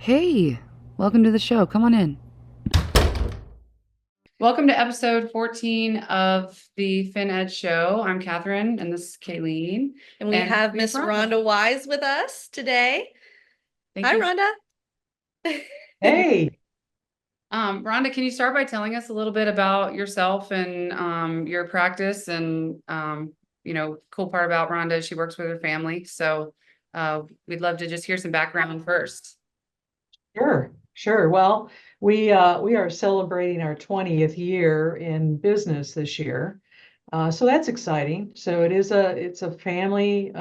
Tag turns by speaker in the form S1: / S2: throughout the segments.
S1: Hey, welcome to the show. Come on in. Welcome to episode 14 of the FinEd Show. I'm Catherine, and this is Kayleen.
S2: And we have Miss Rhonda Wise with us today. Hi, Rhonda.
S3: Hey.
S1: Rhonda, can you start by telling us a little bit about yourself and your practice? And cool part about Rhonda, she works with her family. So we'd love to just hear some background first.
S3: Sure. Well, we are celebrating our 20th year in business this year. So that's exciting. So it's a family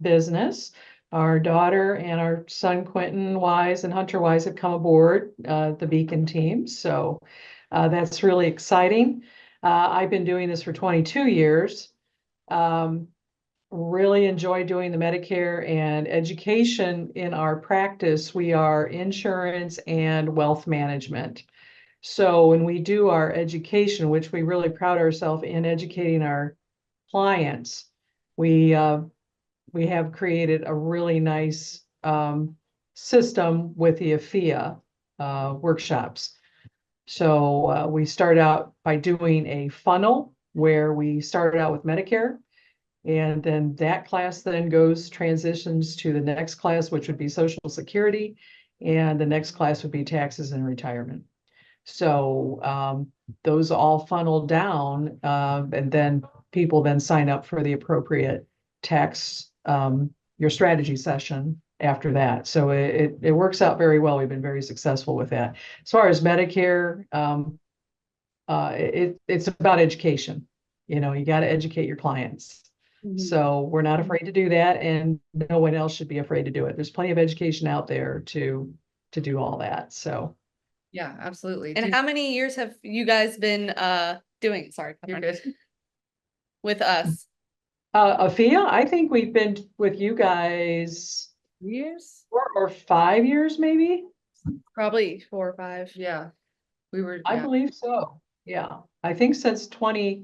S3: business. Our daughter and our son Quentin Wise and Hunter Wise have come aboard the Beacon team. So that's really exciting. I've been doing this for 22 years. Really enjoy doing the Medicare and education in our practice. We are insurance and wealth management. So when we do our education, which we really proud ourselves in educating our clients, we have created a really nice system with the AFIA workshops. So we start out by doing a funnel where we started out with Medicare. And then that class then transitions to the next class, which would be Social Security. And the next class would be taxes and retirement. So those all funnel down, and then people then sign up for the appropriate tax, your strategy session after that. So it works out very well. We've been very successful with that. As far as Medicare, it's about education. You got to educate your clients. So we're not afraid to do that, and no one else should be afraid to do it. There's plenty of education out there to do all that. So
S1: yeah, absolutely.
S2: And how many years have you guys been doing? Sorry,
S1: You're good.
S2: With us.
S3: AFIA, I think we've been with you guys
S1: years
S3: 4 or 5 years, maybe.
S2: Probably 4 or 5.
S1: Yeah, we were.
S3: I believe so. Yeah, I think since 2020,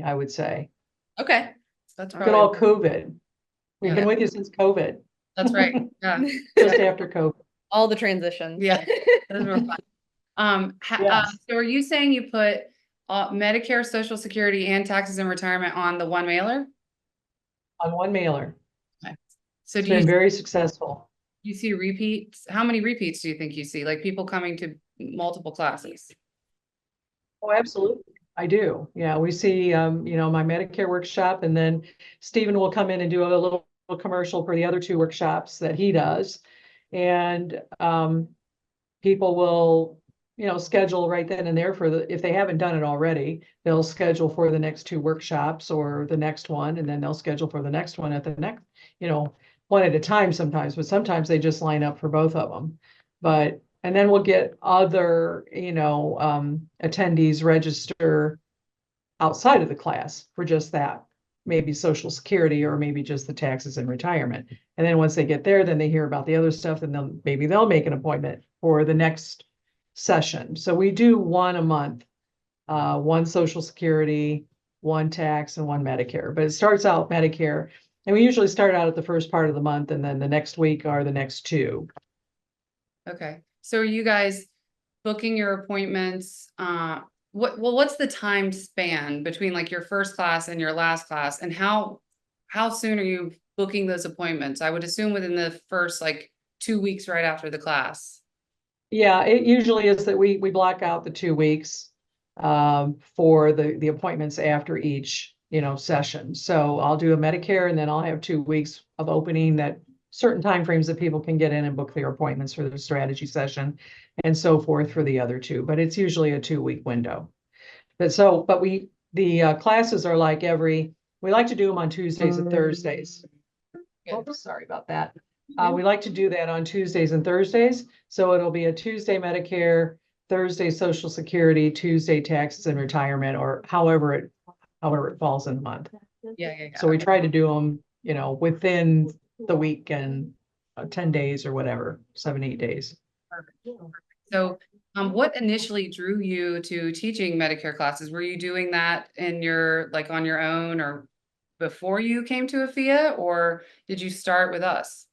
S3: I would say.
S2: Okay.
S1: That's
S3: Good old COVID. We've been with you since COVID.
S1: That's right. Yeah.
S3: Just after COVID.
S2: All the transitions.
S1: Yeah. Those were fun.
S3: Yes.
S1: So are you saying you put Medicare, Social Security, and taxes and retirement on the one mailer?
S3: On one mailer.
S1: Okay. So
S3: It's been very successful.
S1: You see repeats? How many repeats do you think you see? Like people coming to multiple classes?
S3: Oh, absolutely. I do. Yeah, we see, my Medicare workshop, and then Stephen will come in and do a little commercial for the other 2 workshops that he does. And people will, schedule right then and there if they haven't done it already, they'll schedule for the next 2 workshops or the next one, and then they'll schedule for the next one at the next, one at a time sometimes, but sometimes they just line up for both of them. And then we'll get other, attendees register outside of the class for just that, maybe Social Security or maybe just the taxes and retirement. And then once they get there, then they hear about the other stuff, and then maybe they'll make an appointment for the next session. So we do one a month, one Social Security, one tax, and one Medicare. But it starts out Medicare, and we usually start out at the first part of the month, and then the next week are the next 2.
S1: Okay. So are you guys booking your appointments? What's the time span between like your first class and your last class, and how soon are you booking those appointments? I would assume within the first like 2 weeks right after the class.
S3: Yeah, it usually is that we block out the 2 weeks for the appointments after each, session. So I'll do a Medicare, and then I'll have 2 weeks of opening that certain timeframes that people can get in and book their appointments for the strategy session and so forth for the other 2. But it's usually a 2-week window. The classes are like we like to do them on Tuesdays and Thursdays. Oops, sorry about that. We like to do that on Tuesdays and Thursdays. So it'll be a Tuesday Medicare, Thursday Social Security, Tuesday taxes and retirement, or however it falls in the month.
S1: Yeah.
S3: So we try to do them, within the week and 10 days or whatever, 7-8 days.
S1: Perfect. So what initially drew you to teaching Medicare classes? Were you doing that on your own, or before you came to AFIA, or did you start with us?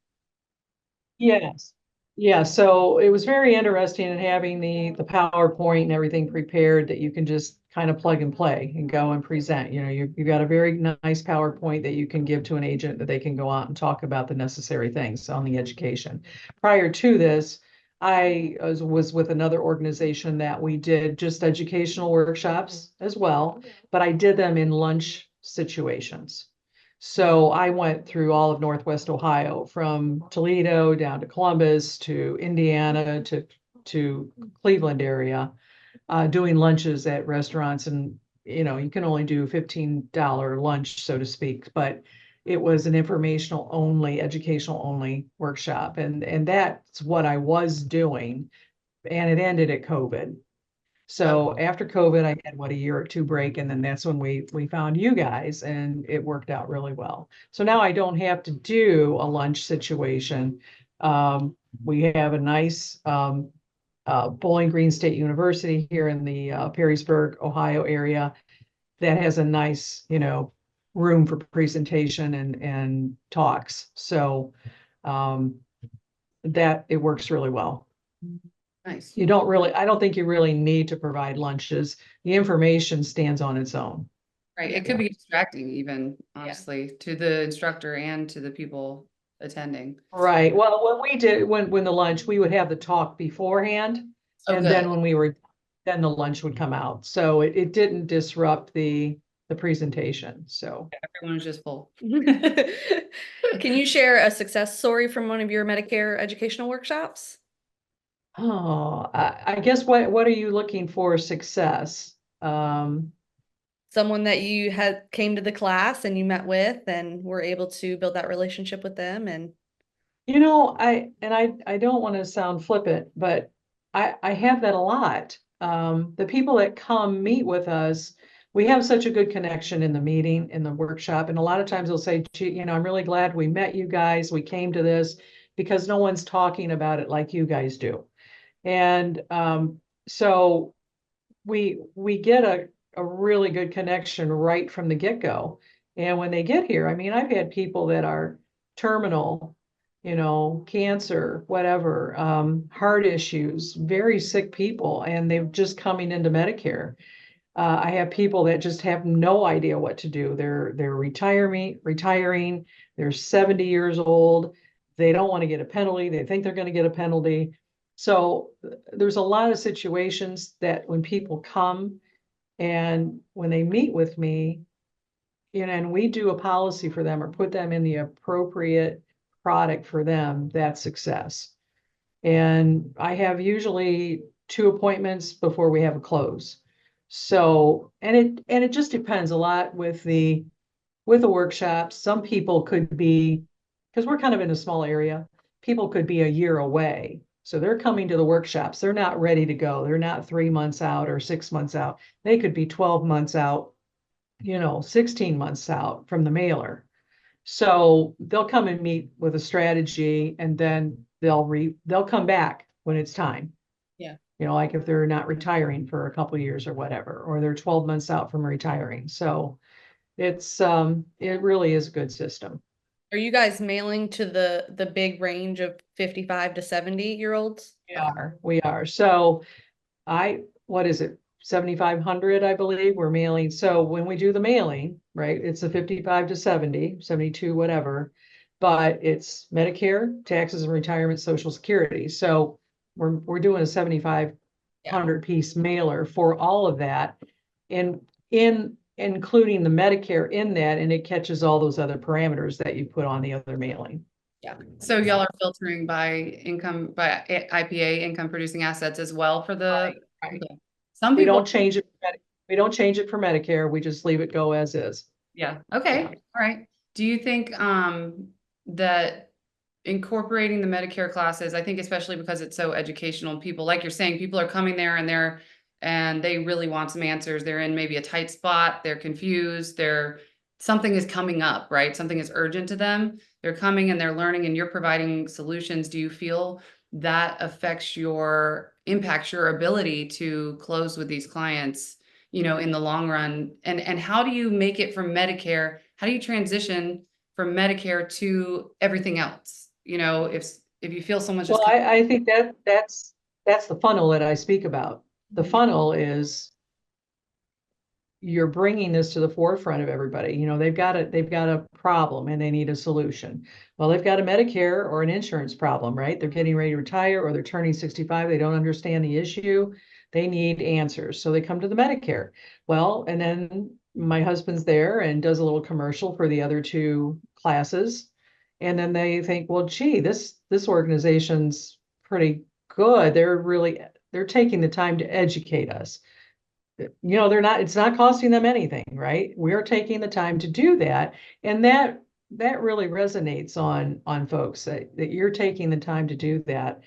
S3: Yes. Yeah, so it was very interesting in having the PowerPoint and everything prepared that you can just kind of plug and play and go and present. You know, you got a very nice PowerPoint that you can give to an agent that they can go out and talk about the necessary things on the education. Prior to this, I was with another organization that we did just educational workshops as well, but I did them in lunch situations. So I went through all of Northwest Ohio, from Toledo down to Columbus to Indiana to Cleveland area, doing lunches at restaurants. And you know, you can only do $15 lunch, so to speak, but it was an informational only, educational only workshop. And that's what I was doing. And it ended at COVID. So after COVID, I had a year or two break, and then that's when we found you guys, and it worked out really well. So now I don't have to do a lunch situation. We have a nice Bowling Green State University here in the Perrysburg, Ohio area that has a nice, you know, room for presentation and talks. So um, that it works really well.
S1: Nice.
S3: You don't really, I don't think you really need to provide lunches. The information stands on its own.
S1: Right. It could be distracting even, honestly, to the instructor and to the people attending.
S3: Right. Well, when we did, when the lunch, we would have the talk beforehand.
S1: Oh,
S3: And
S1: good.
S3: then then the lunch would come out. So it didn't disrupt the presentation. So.
S1: Everyone was just full.
S2: Can you share a success story from one of your Medicare educational workshops?
S3: Oh, I guess what are you looking for success?
S2: Someone that you had came to the class and you met with and were able to build that relationship with them and
S3: You know, I don't want to sound flippant, but I have that a lot. The people that come meet with us, we have such a good connection in the meeting, in the workshop, and a lot of times they'll say, gee, you know, I'm really glad we met you guys. We came to this because no one's talking about it like you guys do. And so we get a really good connection right from the get-go. And when they get here, I mean, I've had people that are terminal, you know, cancer, whatever, heart issues, very sick people, and they're just coming into Medicare. I have people that just have no idea what to do. They're retiring, they're 70 years old, they don't want to get a penalty, they think they're going to get a penalty. So there's a lot of situations that when people come and when they meet with me, you know, and we do a policy for them or put them in the appropriate product for them, that's success. And I have usually 2 appointments before we have a close. So, and it just depends a lot with the workshops. Some people could be, because we're kind of in a small area, people could be a year away. So they're coming to the workshops. They're not ready to go. They're not 3 months out or 6 months out. They could be 12 months out, you know, 16 months out from the mailer. So they'll come and meet with a strategy, and then they'll come back when it's time.
S1: Yeah.
S3: You know, like if they're not retiring for a couple of years or whatever, or they're 12 months out from retiring. So it really is a good system.
S2: are you guys mailing to the big range of 55 to 70-year-olds?
S3: We are. So what is it? 7,500, I believe we're mailing. So when we do the mailing, right, it's a 55 to 70, 72, whatever, but it's Medicare, taxes and retirement, Social Security. So we're doing a 7,500 piece mailer for all of that. And in including the Medicare in that, and it catches all those other parameters that you put on the other mailing.
S1: Yeah. So y'all are filtering by income, by IPA, income producing assets as well for the.
S3: Right.
S1: Okay. Some
S3: We
S1: people.
S3: don't change it. We don't change it for Medicare. We just leave it go as is.
S1: Yeah. Okay.
S3: Yeah.
S1: All right. Do you think that incorporating the Medicare classes, I think especially because it's so educational, people, like you're saying, people are coming there and they really want some answers. They're in maybe a tight spot, they're confused, something is coming up, right? Something is urgent to them. They're coming and they're learning and you're providing solutions. Do you feel that impacts your ability to close with these clients, you know, in the long run? And how do you make it from Medicare? How do you transition from Medicare to everything else? You know, if you feel someone's
S3: Well,
S1: just coming.
S3: I think that's the funnel that I speak about. The funnel is you're bringing this to the forefront of everybody. You know, they've got a problem and they need a solution. Well, they've got a Medicare or an insurance problem, right? They're getting ready to retire or they're turning 65. They don't understand the issue. They need answers. So they come to the Medicare. Well, and then my husband's there and does a little commercial for the other two classes. And then they think, well, gee, this organization's pretty good. They're taking the time to educate us. It's not costing them anything, right? We're taking the time to do that. And that really resonates on folks that you're taking the time to do that.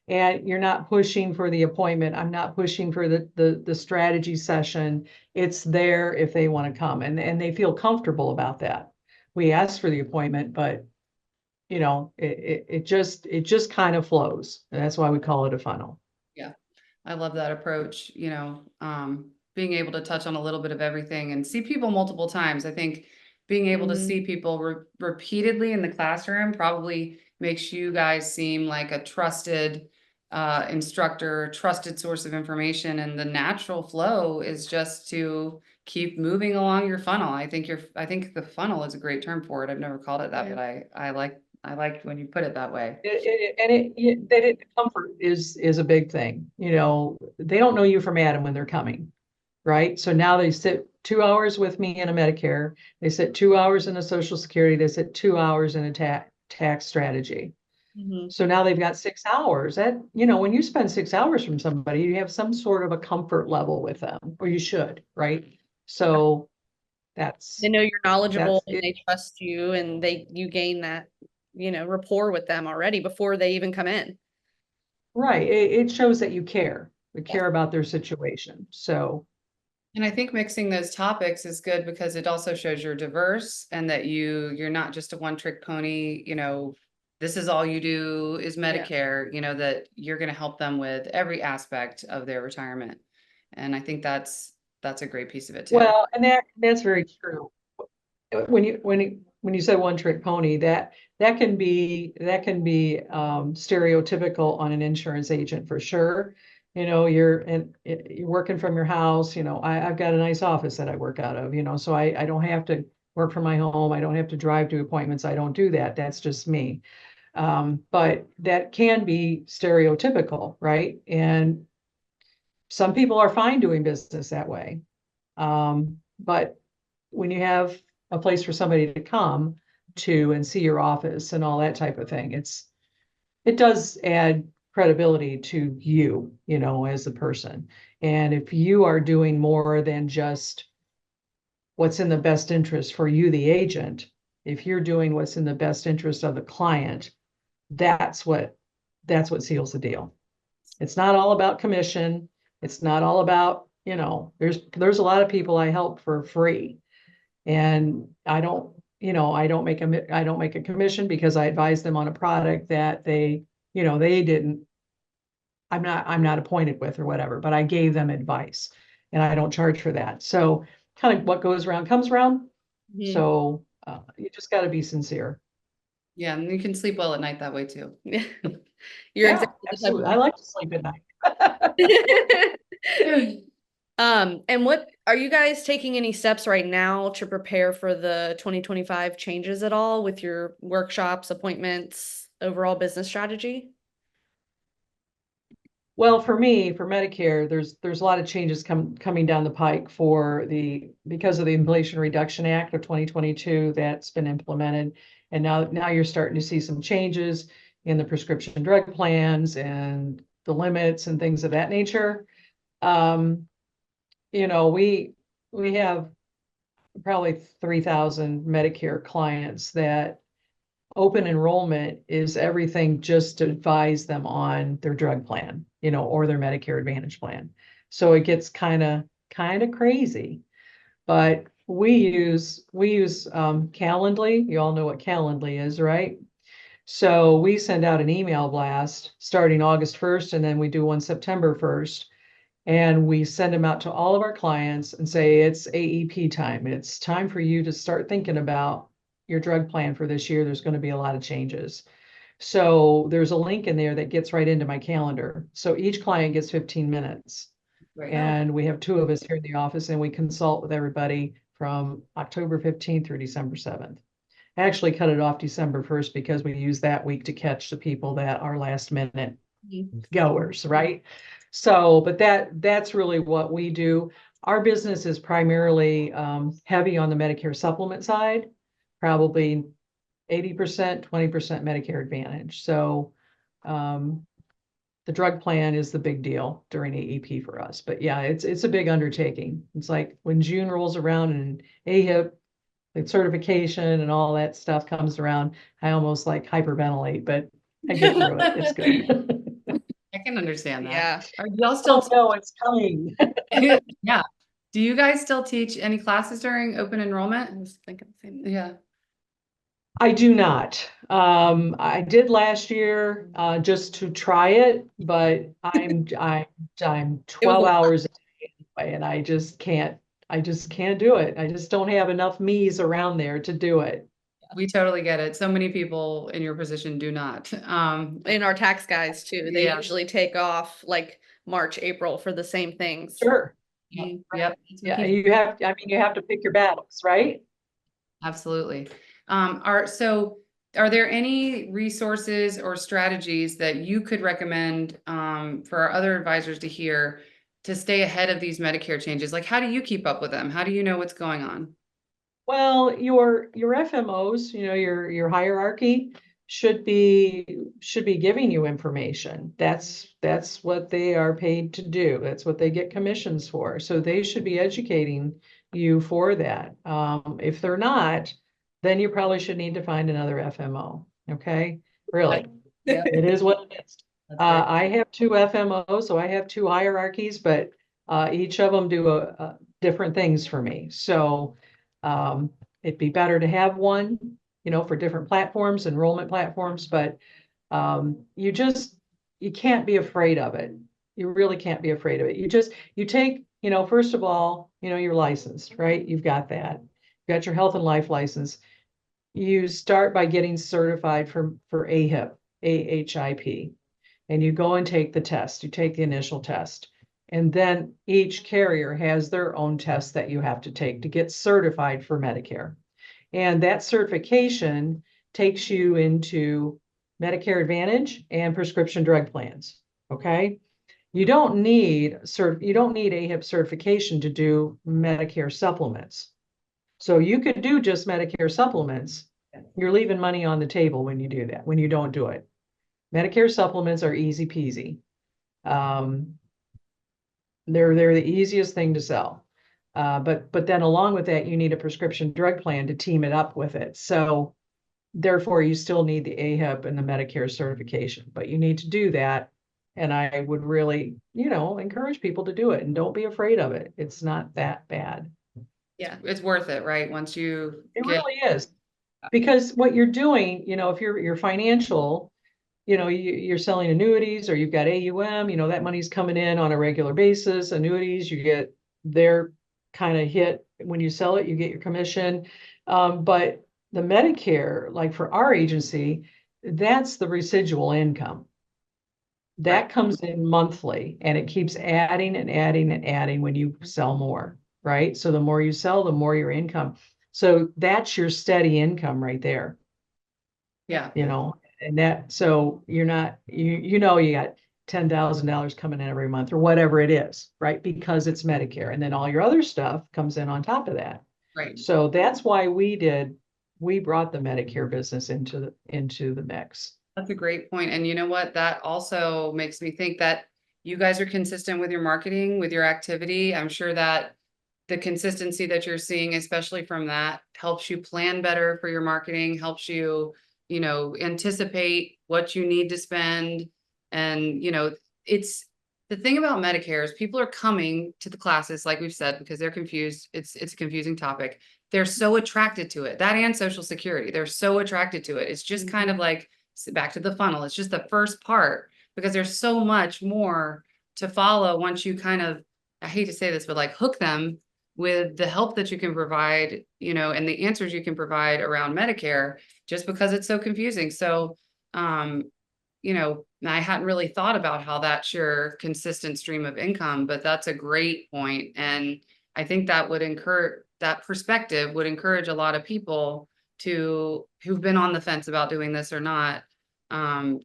S3: And you're not pushing for the appointment. I'm not pushing for the strategy session. It's there if they want to come and they feel comfortable about that. We ask for the appointment, but it just kind of flows. And that's why we call it a funnel.
S1: Yeah, I love that approach, being able to touch on a little bit of everything and see people multiple times. I think being able to see people repeatedly in the classroom probably makes you guys seem like a trusted instructor, trusted source of information, and the natural flow is just to keep moving along your funnel. I think the funnel is a great term for it. I've never called it that,
S2: Yeah.
S1: but I like when you put it that way.
S3: Comfort is a big thing. They don't know you from Adam when they're coming, right? So now they sit 2 hours with me in a Medicare. They sit 2 hours in a Social Security. They sit 2 hours in a tax strategy. So now they've got 6 hours. When you spend 6 hours from somebody, you have some sort of a comfort level with them, or you should, right? So that's
S2: They know you're knowledgeable and
S3: it.
S2: they trust you and you gain that, rapport with them already before they even come in.
S3: Right. It shows that you care. You care about their situation. So
S1: And I think mixing those topics is good because it also shows you're diverse and that you're not just a one-trick pony, this is all you do is Medicare, that you're going to help them with every aspect of their retirement. And I think that's a great piece of it too.
S3: well, and that's very true. When you say one trick pony, that can be stereotypical on an insurance agent for sure. You're working from your house. I've got a nice office that I work out of. So I don't have to work from my home. I don't have to drive to appointments. I don't do that. That's just me. But that can be stereotypical, right? And some people are fine doing business that way. But when you have a place for somebody to come to and see your office and all that type of thing, it does add credibility to you, as a person. And if you are doing more than just what's in the best interest for you, the agent, if you're doing what's in the best interest of the client, that's what seals the deal. It's not all about commission. It's not all about, there's a lot of people I help for free. And I don't make a commission because I advise them on a product that they didn't, I'm not appointed with or whatever, but I gave them advice and I don't charge for that. So kind of what goes around comes around. So you just got to be sincere.
S1: Yeah. And you can sleep well at night that way too.
S2: You're
S3: Yeah,
S2: exactly the type
S3: absolutely. I like to sleep at night.
S2: And what are you guys taking any steps right now to prepare for the 2025 changes at all with your workshops, appointments, overall business strategy?
S3: Well, for me, for Medicare, there's a lot of changes coming down the pike because of the Inflation Reduction Act of 2022 that's been implemented. And now you're starting to see some changes in the prescription drug plans and the limits and things of that nature. We have probably 3,000 Medicare clients that open enrollment is everything just to advise them on their drug plan, or their Medicare Advantage plan. So it gets kind of crazy. But we use Calendly. You all know what Calendly is, right? So we send out an email blast starting August 1st, and then we do one September 1st. And we send them out to all of our clients and say, it's AEP time. It's time for you to start thinking about your drug plan for this year. There's going to be a lot of changes. So there's a link in there that gets right into my calendar. So each client gets 15 minutes.
S1: Right.
S3: And we have two of us here in the office and we consult with everybody from October 15th through December 7th. I actually cut it off December 1st because we use that week to catch the people that are last minute goers, right? So, but that's really what we do. Our business is primarily heavy on the Medicare supplement side, probably 80%, 20% Medicare Advantage. So the drug plan is the big deal during AEP for us. But yeah, it's a big undertaking. It's like when June rolls around and AHIP, the certification and all that stuff comes around, I almost like hyperventilate, but I get through it. It's good.
S1: I can understand that.
S2: Yeah.
S1: Are y'all still,
S3: Oh, no, it's coming.
S1: yeah. Do you guys still teach any classes during open
S2: I
S1: enrollment?
S2: was thinking the same thing.
S1: Yeah.
S3: I do not. I did last year, just to try it, but I'm
S2: It was
S3: 12
S2: a lot.
S3: hours a day anyway, and I just can't do it. I just don't have enough me's around there to do it.
S1: We totally get it. So many people in your position do not.
S2: And our tax guys too, they
S1: Yeah.
S2: usually take off like March, April for the same things.
S3: Sure.
S1: Yep.
S3: Yeah, you have, I mean, you have to pick your battles, right?
S1: Absolutely. Are there any resources or strategies that you could recommend for our other advisors to hear to stay ahead of these Medicare changes? Like, how do you keep up with them? How do you know what's going on?
S3: Well, your FMOs, your hierarchy should be giving you information. That's what they are paid to do. That's what they get commissions for. So they should be educating you for that. If they're not, then you probably should need to find another FMO. Okay? Really.
S1: Yeah.
S3: It is what it is.
S1: That's right.
S3: I have two FMOs, so I have two hierarchies, but each of them do different things for me. So it'd be better to have one, for different platforms, enrollment platforms, but you can't be afraid of it. You really can't be afraid of it. You take, first of all, you're licensed, right? You've got that. You've got your health and life license. You start by getting certified for AHIP, AHIP, and you go and take the test. You take the initial test. And then each carrier has their own test that you have to take to get certified for Medicare. And that certification takes you into Medicare Advantage and prescription drug plans. Okay. You don't need AHIP certification to do Medicare supplements. So you could do just Medicare supplements. You're leaving money on the table when you do that, when you don't do it. Medicare supplements are easy peasy. They're the easiest thing to sell. But then along with that, you need a prescription drug plan to team it up with it. So therefore, you still need the AHIP and the Medicare certification, but you need to do that. And I would really, encourage people to do it and don't be afraid of it. It's not that bad.
S2: Yeah.
S1: It's worth it, right? Once you
S3: It
S1: get,
S3: really is. Because what you're doing, if you're financial, you're selling annuities or you've got AUM, that money's coming in on a regular basis. Annuities, you get their kind of hit when you sell it, you get your commission. But the Medicare, like for our agency, that's the residual income. That
S1: Right.
S3: comes in monthly and it keeps adding and adding and adding when you sell more, right? So the more you sell, the more your income. So that's your steady income right there,
S1: yeah,
S3: and that, so you're not, you got $10,000 coming in every month or whatever it is, right? Because it's Medicare. And then all your other stuff comes in on top of that.
S1: right.
S3: So that's why we brought the Medicare business into the mix.
S1: That's a great point. And you know what? That also makes me think that you guys are consistent with your marketing, with your activity. I'm sure that the consistency that you're seeing, especially from that, helps you plan better for your marketing, helps you, anticipate what you need to spend. And, it's the thing about Medicare is people are coming to the classes, like we've said, because they're confused. It's a confusing topic. They're so attracted to it. That and Social Security, they're so attracted to it. It's just kind of like back to the funnel. It's just the first part because there's so much more to follow once you kind of, I hate to say this, but like hook them with the help that you can provide, and the answers you can provide around Medicare, just because it's so confusing. So you know, I hadn't really thought about how that's your consistent stream of income, but that's a great point. And I think that would encourage, that perspective would encourage a lot of people who've been on the fence about doing this or not, to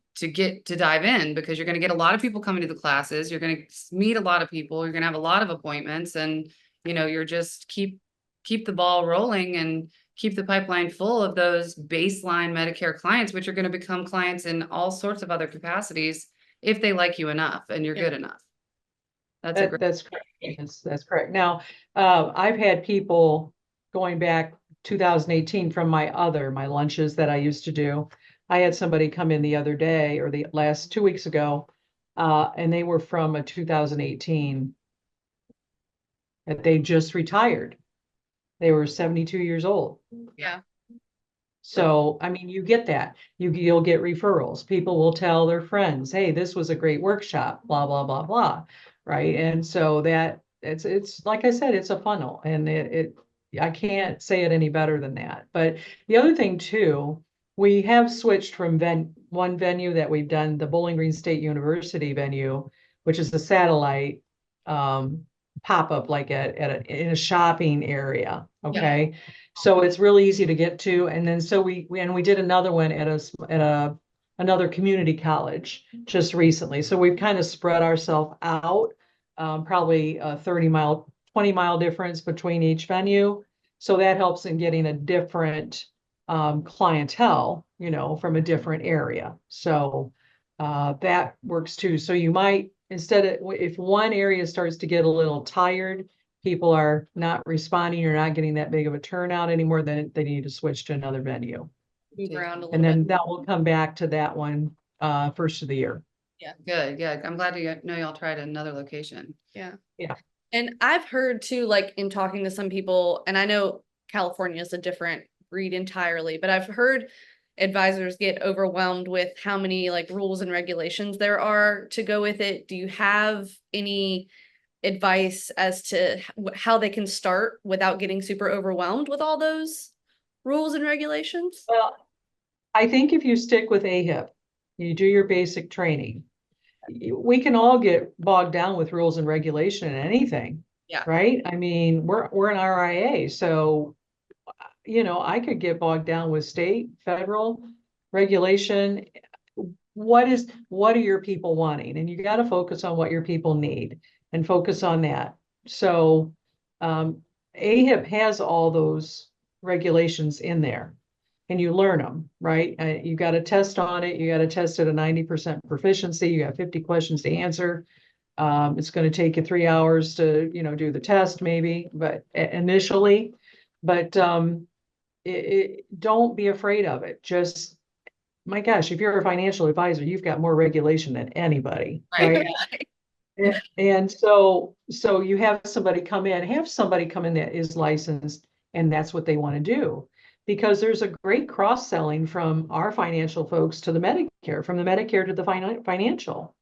S1: dive in, because you're going to get a lot of people coming to the classes. You're going to meet a lot of people. You're going to have a lot of appointments, and, you know, you're just keep the ball rolling and keep the pipeline full of those baseline Medicare clients, which are going to become clients in all sorts of other capacities if they like you enough and you're good enough. That's a great.
S3: That's correct. That's correct. Now, I've had people going back 2018 from my lunches that I used to do. I had somebody come in the other day, or the last 2 weeks ago, and they were from a 2018 that they just retired. They were 72 years old.
S2: Yeah.
S3: So, I mean, you get that. You'll get referrals. People will tell their friends, hey, this was a great workshop, blah, blah, blah, blah. Right. And so that it's like I said, it's a funnel, and I can't say it any better than that. But the other thing too, we have switched from one venue that we've done, the Bowling Green State University venue, which is the satellite pop-up, like in a shopping area. Okay. So it's really easy to get to. And then so we did another one at another community college just recently. So we've kind of spread ourselves out, probably a 20-mile difference between each venue. So that helps in getting a different clientele, you know, from a different area. So that works too. So you might, if one area starts to get a little tired, people are not responding or not getting that big of a turnout anymore, then they need to switch to another venue.
S2: Move around a little
S3: And then
S2: bit.
S3: that will come back to that one first of the year.
S2: Yeah.
S1: Good. Yeah. I'm glad to know y'all tried another location.
S2: Yeah.
S3: Yeah.
S2: And I've heard too, like in talking to some people, and I know California is a different breed entirely, but I've heard advisors get overwhelmed with how many like rules and regulations there are to go with it. Do you have any advice as to how they can start without getting super overwhelmed with all those rules and regulations?
S3: Well, I think if you stick with AHIP, you do your basic training, we can all get bogged down with rules and regulation and anything.
S2: Yeah.
S3: Right. I mean, we're an RIA, so, you know, I could get bogged down with state, federal regulation. What are your people wanting? And you got to focus on what your people need and focus on that. So, AHIP has all those regulations in there, and you learn them, right? You got to test on it. You got to test at a 90% proficiency. You have 50 questions to answer. It's going to take you 3 hours to, you know, do the test maybe, but initially, but don't be afraid of it. Just, my gosh, if you're a financial advisor, you've got more regulation than anybody, right? And so you have somebody come in that is licensed, and that's what they want to do. Because there's a great cross-selling from our financial folks to the Medicare, from the Medicare to the financial.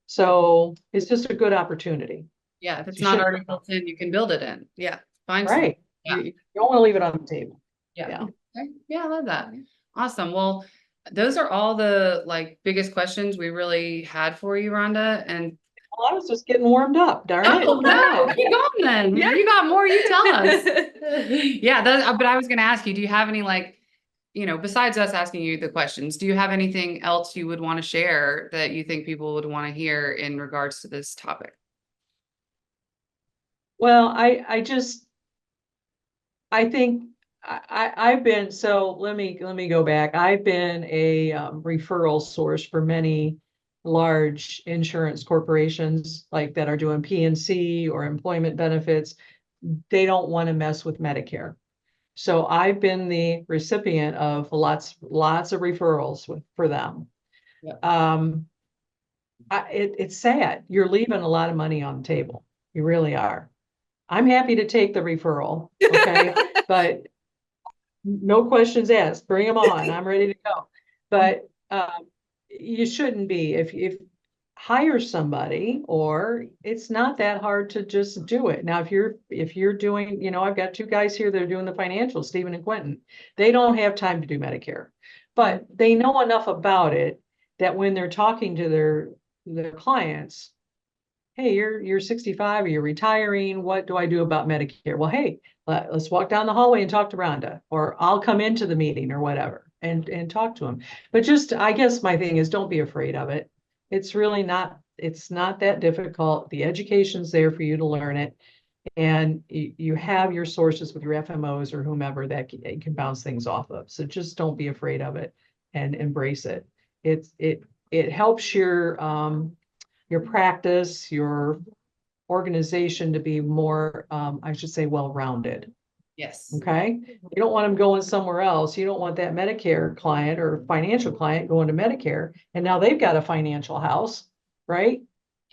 S3: So it's just a good opportunity.
S1: Yeah. If it's not already built in, you can build it in.
S2: Yeah.
S1: Fine.
S3: Right.
S1: Yeah.
S3: You don't want to leave it on the table.
S1: Yeah. Okay. Yeah, I love that. Awesome. Well, those are all the like biggest questions we really had for you, Rhonda. And
S3: Well, I was just getting warmed up, darn it.
S1: oh no, keep going then.
S2: Yeah.
S1: You got more, you tell us. Yeah, but I was gonna ask you, do you have any, like, you know, besides us asking you the questions, do you have anything else you would want to share that you think people would want to hear in regards to this topic?
S3: Well, I think I've been, so let me go back. I've been a referral source for many large insurance corporations, like that are doing PNC or employment benefits. They don't want to mess with Medicare. So I've been the recipient of lots of referrals for them.
S1: Yeah.
S3: It's sad. You're leaving a lot of money on the table. You really are. I'm happy to take the referral, okay? But no questions asked. Bring them on. I'm ready to go. But you shouldn't be. If hire somebody, or it's not that hard to just do it. Now, if you're doing, you know, I've got two guys here that are doing the financials, Stephen and Quentin. They don't have time to do Medicare, but they know enough about it that when they're talking to their clients, hey, you're 65 or you're retiring. What do I do about Medicare? Well, hey, let's walk down the hallway and talk to Rhonda, or I'll come into the meeting or whatever and talk to them. But just, I guess my thing is don't be afraid of it. It's really not, it's not that difficult. The education's there for you to learn it. And you have your sources with your FMOs or whomever that you can bounce things off of. So just don't be afraid of it and embrace it. It helps your practice, your organization to be more, I should say, well-rounded.
S1: Yes.
S3: Okay. You don't want them going somewhere else. You don't want that Medicare client or financial client going to Medicare and now they've got a financial house, right?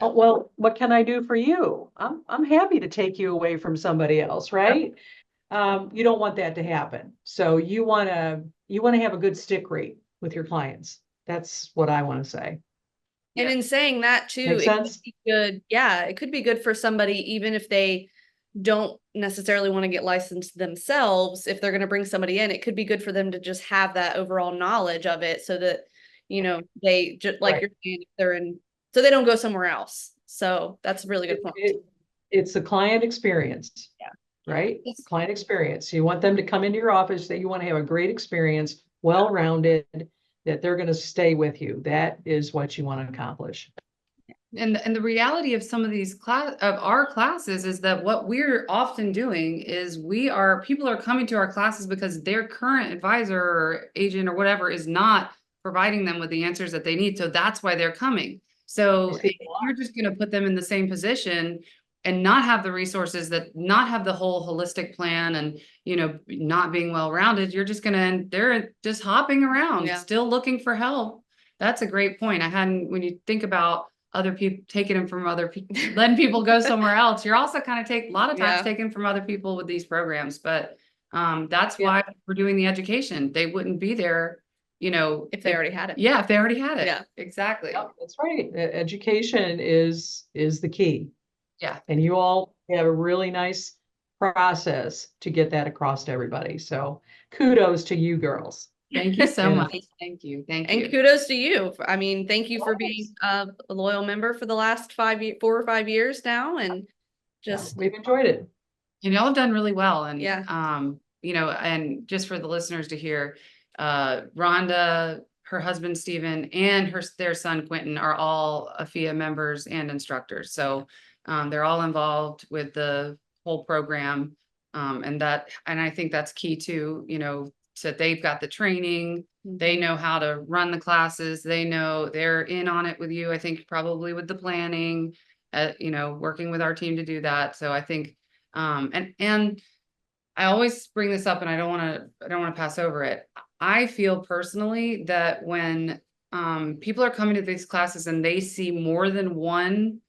S3: Oh, well, what can I do for you? I'm happy to take you away from somebody else, right? You don't want that to happen. So you want to have a good stick rate with your clients. That's what I want to say.
S2: And in saying that too,
S3: Make
S2: it could
S3: sense?
S2: be good. Yeah, it could be good for somebody, even if they don't necessarily want to get licensed themselves. If they're going to bring somebody in, it could be good for them to just have that overall knowledge of it so that, they just like
S3: Right.
S2: you're saying, if they're in, so they don't go somewhere else. So that's a really good point.
S3: It's the client experience.
S2: Yeah.
S3: Right?
S1: Yes.
S3: Client experience. You want them to come into your office, that you want to have a great experience, well-rounded, that they're going to stay with you. That is what you want to accomplish.
S1: And the reality of some of these our classes is that what we're often doing is people are coming to our classes because their current advisor or agent or whatever is not providing them with the answers that they need. So that's why they're coming. So if you're just going to put them in the same position and not have the resources, not have the whole holistic plan and, not being well-rounded, they're just hopping around,
S2: Yeah.
S1: still looking for help. That's a great point. When you think about other people, taking them from other people, letting people go somewhere else, you're also kind of a lot of times
S2: Yeah.
S1: taken from other people with these programs. But that's
S3: Yeah.
S1: why we're doing the education. They wouldn't be there,
S2: If they already had it.
S1: yeah, if they already had it.
S2: Yeah.
S1: Exactly.
S3: Yep, that's right. Education is the key.
S1: Yeah.
S3: And you all have a really nice process to get that across to everybody. So kudos to you girls.
S1: Thank you so
S3: Yeah.
S1: much. Thank you. Thank you.
S2: And kudos to you. I mean, thank you for being a loyal member for the last 4 or 5 years now. And
S3: Yeah,
S2: just,
S3: we've enjoyed it.
S1: And y'all have done really well. And,
S2: Yeah.
S1: And just for the listeners to hear, Rhonda, her husband, Stephen, and their son, Quentin, are all AFIA members and instructors. So, they're all involved with the whole program. And I think that's key too, so they've got the training, they know how to run the classes, they're in on it with you. I think probably with the planning, working with our team to do that. So I think, and I always bring this up and I don't want to pass over it. I feel personally that when people are coming to these classes and they see more than one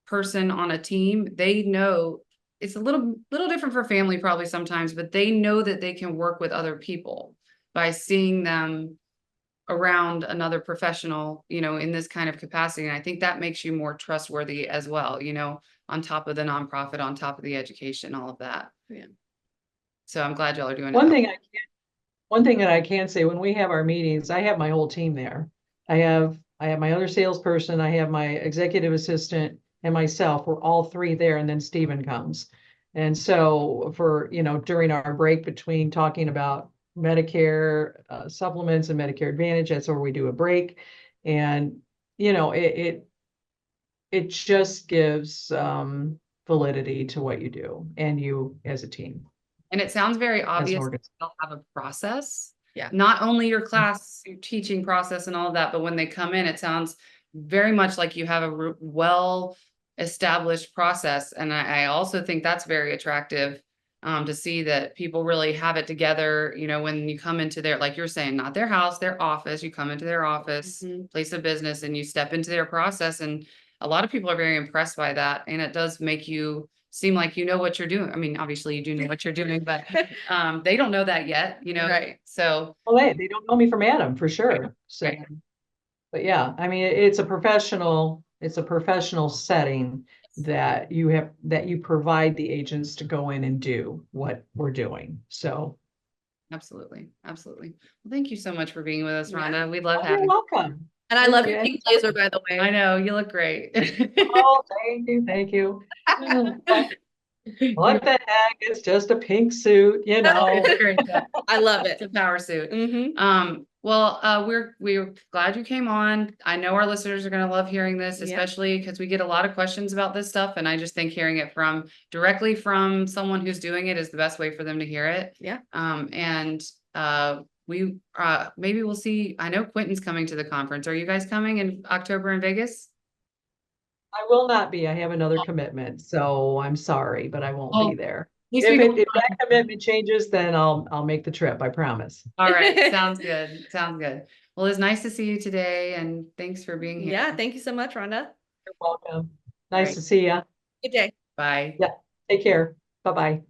S1: person on a team, they know it's a little different for family probably sometimes, but they know that they can work with other people by seeing them around another professional, in this kind of capacity. And I think that makes you more trustworthy as well, on top of the nonprofit, on top of the education, all of that.
S2: Yeah.
S1: So I'm glad y'all are doing it.
S3: One thing that I can say, when we have our meetings, I have my whole team there. I have my other salesperson, I have my executive assistant and myself. We're all three there, and then Stephen comes. And so during our break between talking about Medicare supplements and Medicare Advantage, that's where we do a break. And it just gives validity to what you do and you as a team.
S1: And it sounds very obvious
S3: organization.
S1: they'll have a process.
S2: Yeah.
S1: Not only your class, your teaching process and all of that, but when they come in, it sounds very much like you have a well-established process. And I also think that's very attractive to see that people really have it together. When you come into like you're saying, not their house, their office, you come into their office, place of business, and you step into their process. And a lot of people are very impressed by that. And it does make you seem like you know what you're doing. I mean, obviously you do know what you're doing, but they don't know that yet,
S2: Right.
S1: So
S3: well, they don't know me from Adam for sure. So,
S1: right.
S3: but yeah, I mean, it's a professional setting that you provide the agents to go in and do what we're doing. So
S1: Absolutely. Absolutely. Well, thank you so much for being with us,
S2: Yeah.
S1: Rhonda. We love
S3: Oh, you're
S1: having.
S3: welcome.
S2: And I love your
S3: Yeah,
S2: pink blazer, by the way.
S1: I know, you look great.
S3: oh, thank you, thank you. What the heck? It's just a pink suit, you know.
S1: It's great, yeah.
S2: I love
S1: It's a
S2: it.
S1: power suit.
S2: Mm-hmm.
S1: Well, we're glad you came on. I know our listeners are gonna love hearing this,
S2: Yeah.
S1: especially because we get a lot of questions about this stuff, and I just think hearing it directly from someone who's doing it is the best way for them to hear it.
S2: Yeah.
S1: And maybe we'll see. I know Quentin's coming to the conference. Are you guys coming in October in Vegas?
S3: I will not be. I have another commitment, so I'm sorry, but I won't
S1: Oh,
S3: be there.
S1: at least we
S3: If that commitment changes, then I'll make the trip, I promise.
S1: All right, sounds good. Sounds good. Well, it's nice to see you today, and thanks for being here.
S2: Yeah. Thank you so much, Rhonda.
S3: You're welcome.
S2: All
S3: Nice
S2: right.
S3: to see you.
S2: Good day.
S1: Bye.
S3: Yeah, take care. Bye-bye.